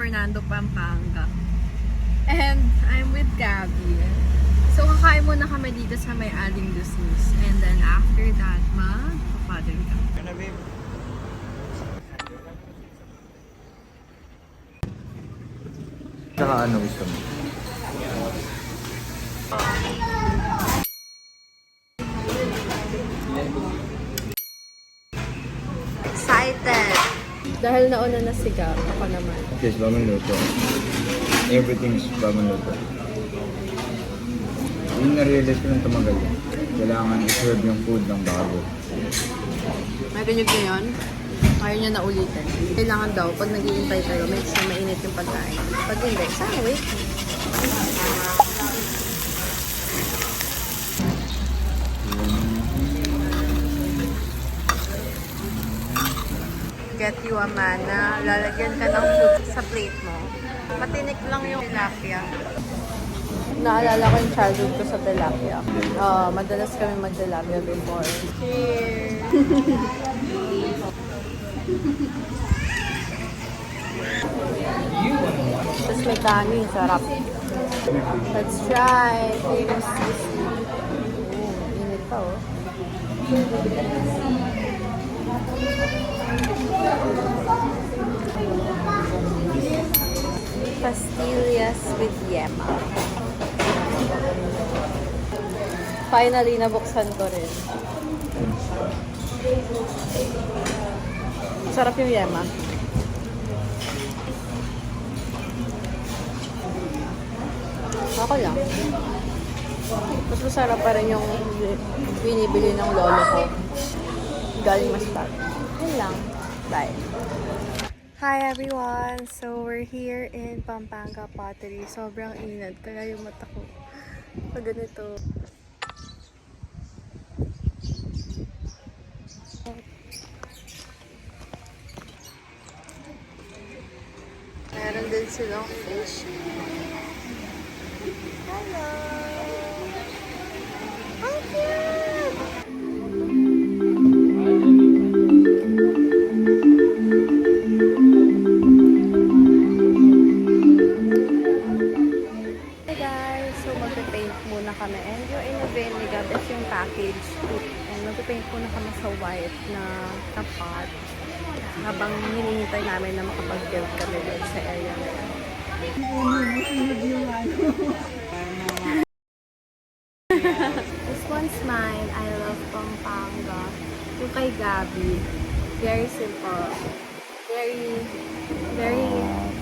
Fernando, Pampanga. And I'm with Gabby. So, kakain muna kami dito sa may Aling Lucis. And then after that, magpapadel kami. Saka ano gusto mo? Excited! Dahil nauna na si Gab, ako naman. Yes, bagong luto. Everything's bagong luto. Yung na-realize ko nung tumagal yun. Kailangan i-serve yung food ng bago. Narinig niyo yun? Ayaw niya na ulitin. Kailangan daw, pag nag-iintay tayo, make sure mainit yung pagkain. Pag hindi, sana wait. Get you a mana. Lalagyan ka ng food sa plate mo. Matinik lang yung tilapia. Naalala ko yung childhood ko sa tilapia. Madalas kami mag-tilapia before. Cheers! Tapos may kanin, sarap. Let's try. Famous sisig. Init pa oh. Pastillas with yema. Finally, nabuksan ko rin. Sarap yung yema. Ako lang. Mas masarap pa rin yung binibili ng lolo ko. Galing Masbate. Yun lang. Bye. Hi everyone! So we're here in Pampanga Pottery. Sobrang init. Kaya yung mata ko pag ganito. Meron din silang fish. Hello! How cute! Hey guys! So magpe-paint muna kami. And yung in-avail ni Gab is yung package. And magpe-paint muna kami sa white na tapat. Habang hinihintay namin na makapag-build kami dun sa area na yan. This one's mine. I love Pampanga. Yung kay Gabby. Very simple. Very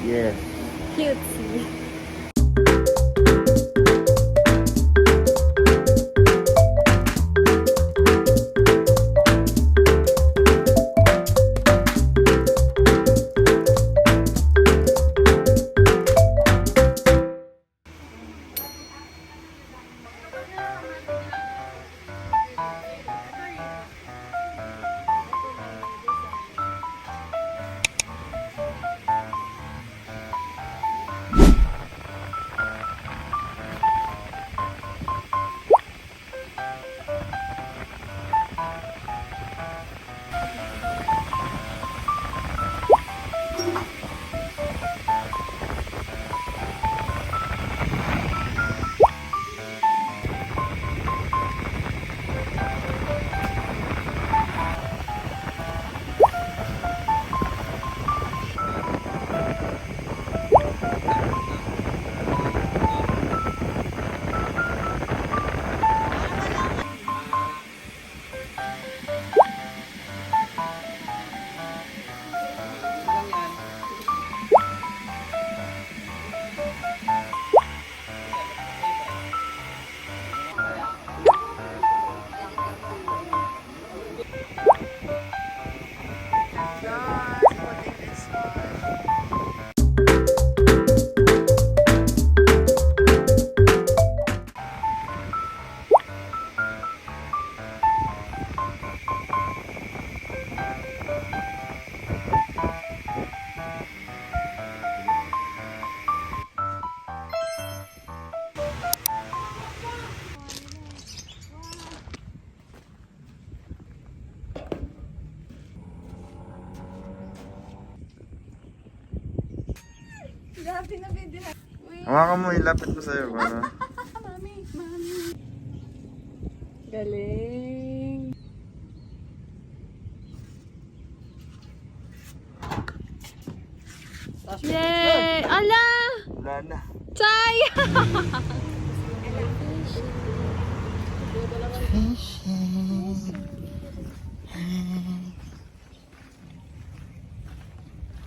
Yes. cutesy. Grabe na video. Hawakan mo, ilapit mo sa'yo. Para... Mami. Galing. Yay! Ala! Wala na. Chay!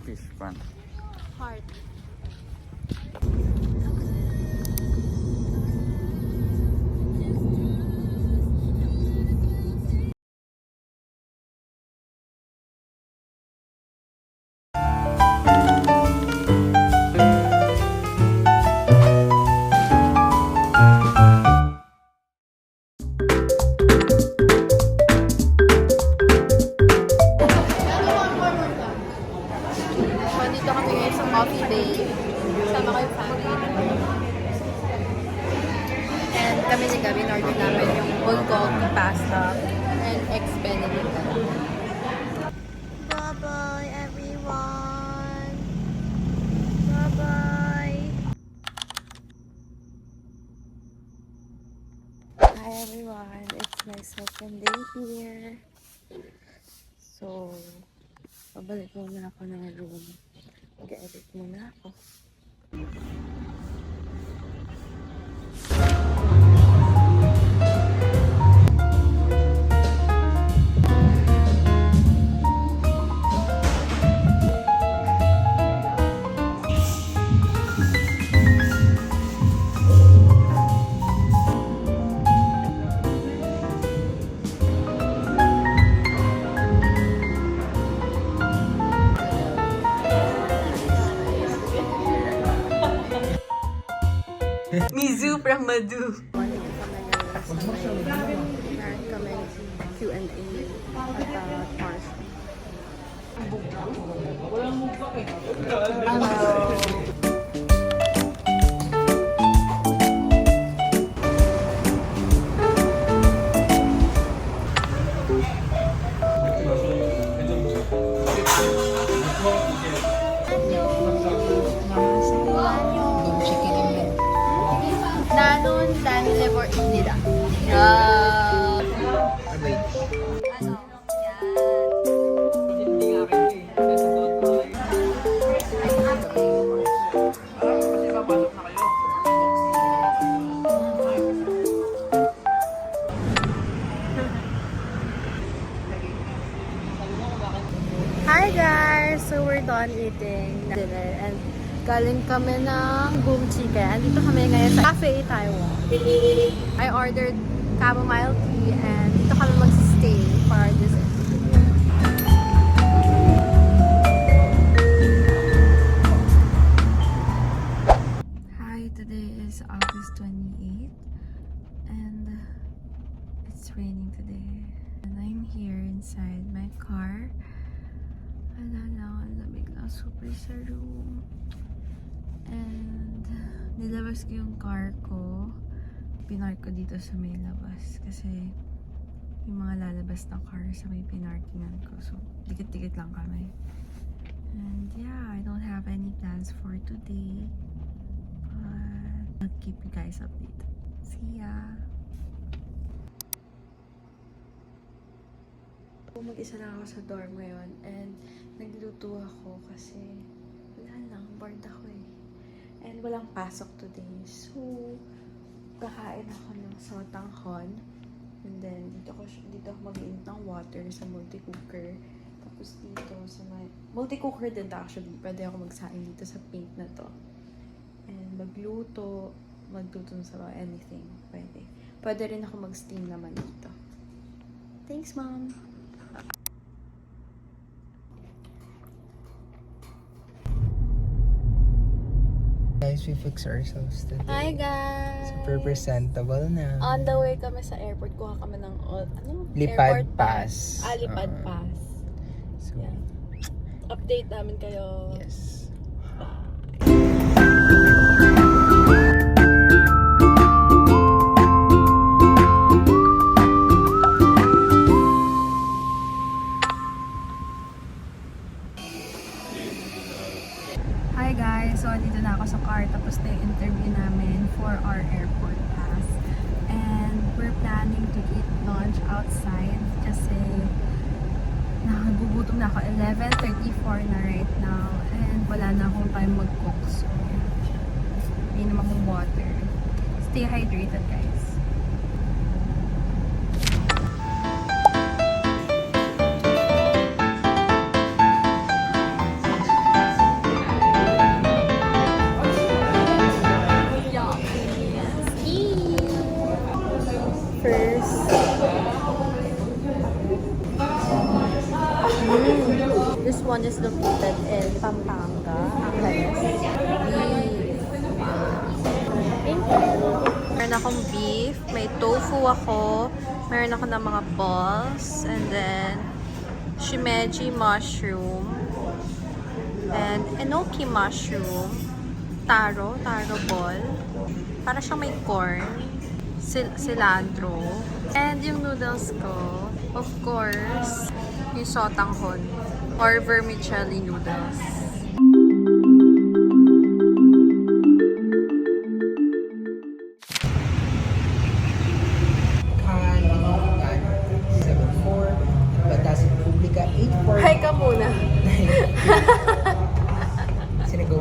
Fish pan. Heart. Nandito kami ngayon sa Coffee Day. Kasama ko yung family. And kami ni Gabi, in-order namin yung bulgogi pasta and eggs benedict. Bye-bye everyone! Bye-bye! Hi everyone! It's my second day here. So, pabalik muna ako ng room. Mag-edit muna ako. Mizu from Madu. Meron kami Q&A about Marshall. 나눈 단레버 입니다. Ano? Hi guys! So we're done eating dinner and galing kami ng Boom Chicken. Dito kami ngayon sa Cafe Taiwan. I ordered chamomile tea and dito kami mag-stay for our dessert. Hi, today is August 28th and it's raining today. And I'm here inside my car. Wala lang, ang lamig na super sa room. And nilabas ko yung car ko. Pinark ko dito sa may labas. Kasi yung mga lalabas na car sa may pinarkingan ko. So, dikit-dikit lang kami. And yeah, I don't have any plans for today. But I'll keep you guys updated. See ya! Mag-isa lang ako sa dorm ngayon. And nagluto ako kasi wala lang, bored ako eh. And walang pasok today. So, kakain ako ng sotanghon. And then, dito ako mag-iinit ng water sa multi-cooker. Tapos dito sa may... Multi-cooker din actually. Pwede ako magsaing dito sa pink na to. And magluto sa anything. Pwede. Pwede rin ako mag-steam naman dito. Thanks, Mom! Guys, we fix ourselves today. Hi, guys! Super presentable na. On the way kami sa airport. Kuha kami ng Lipad airport pass. Lipad pass. So, Yeah. Update namin kayo. yes. Hi guys! So, dito na ako sa car. Tapos na yung interview namin for our airport pass. And we're planning to eat lunch outside kasi nakagugutom na ako. 11:34 na right now. And wala na akong time mag-cook. So, inom akong water. Stay hydrated guys. First, this one is located in Pampanga, Angeles. Thank you. Meron akong beef, may tofu ako, meron ako ng mga balls, and then shimeji mushroom, and enoki mushroom, taro ball, para siyang may corn, cilantro, and yung noodles ko, of course, yung sotanghon or vermicelli noodles. Kalimutan, 74, Batas Republika, 84. Hi ka muna. Sinigaw.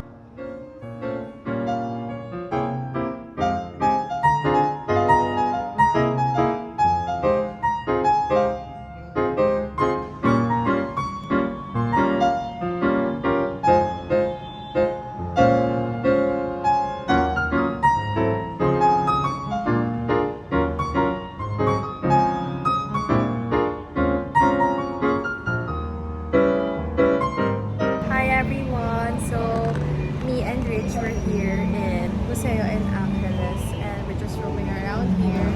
We're here in Museo in Angeles and we're just roaming around here.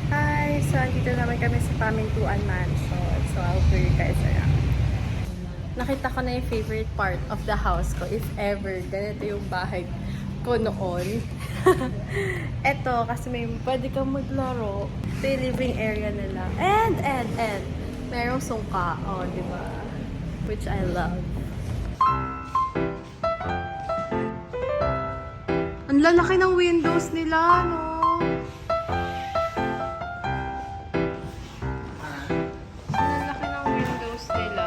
Hi! So, dito naman kami sa Pamintuan Mansion. So, I'll bring you guys around. Nakita ko na yung favorite part of the house ko. If ever, ganito yung bahay ko noon. Eto, kasi may pwede kang maglaro. Ito yung living area nila. And, merong sungka. Oh, di ba? Which I love. Ang lalaki ng windows nila, no? Ang lalaki ng windows nila.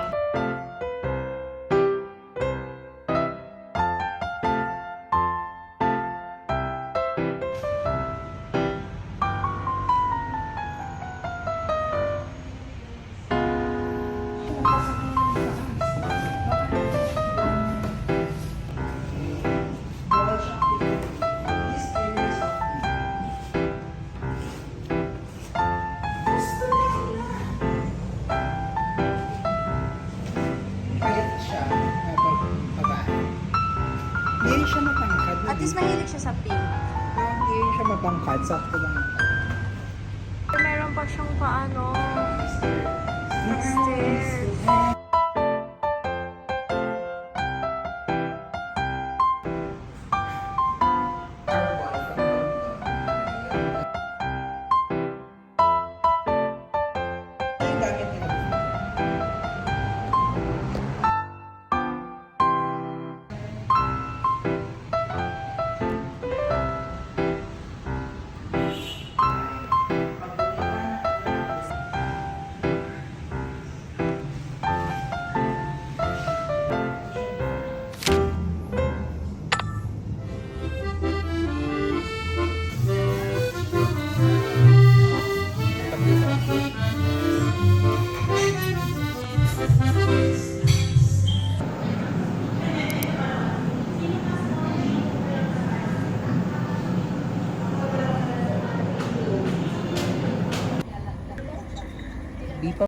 Hindi siya matangkad. At least mahilig siya sa pink. Hindi siya matangkad. Sakto lang. Meron pa siyang paano. Stairs. Yung gamit nila.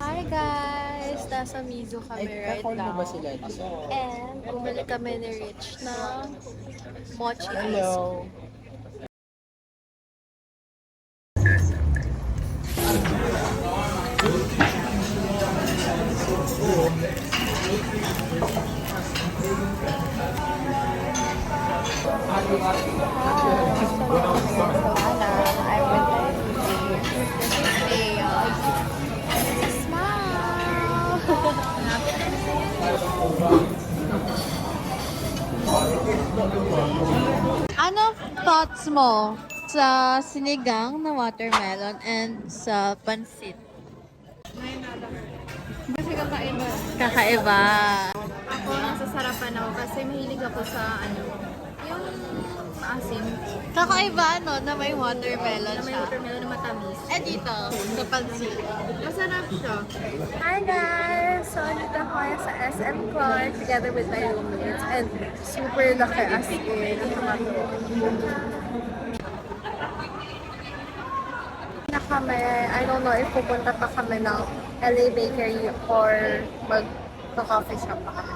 Hi guys! Nasa Mizo kami right Call mo now. ba sila? And bumili kami ni Rich ng mochi ice Hello. I'm with This is Leia. thoughts mo sa sinigang na watermelon and sa pansit? Kasi kakaiba. Kakaiba. Ako, nasasarapan ako kasi mahilig ako sa yung maasim. Kakaiba na may watermelon Na may siya. watermelon na matamis. Eh dito, sa pansit. Masarap siya. Hi guys! So, dito ako ngayon sa SM Clark together with my roommates and super laki as in ang tomato. Na kami, I don't know if pupunta pa kami ng LA Bakery or mag-coffee shop pa kami.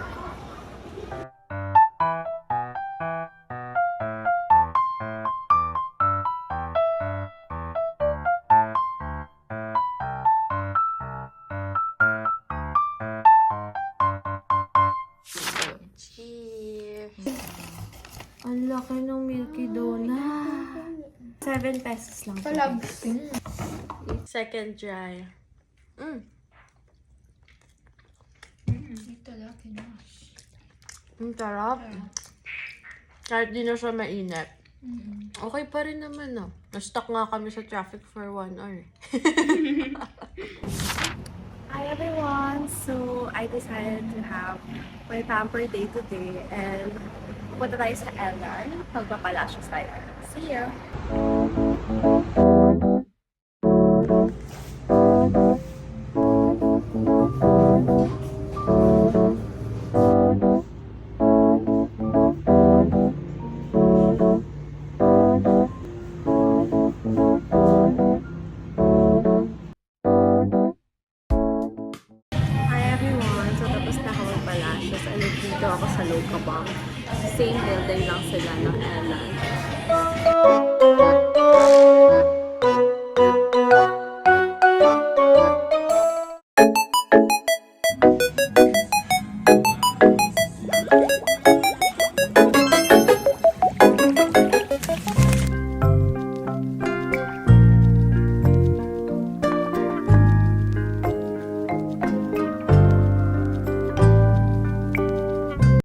Cheers! Ang laki ng Milky Donut. 7 pesos lang. Palabsing. Second try. Dito laki na. Ang sarap. Kahit di na siya mainit. Okay pa rin naman, no? Na-stuck nga kami sa traffic for 1 hour. Hi everyone! So, I decided to have my pamper day today and punta tayo sa LR. Magpapalasyos tayo. See ya!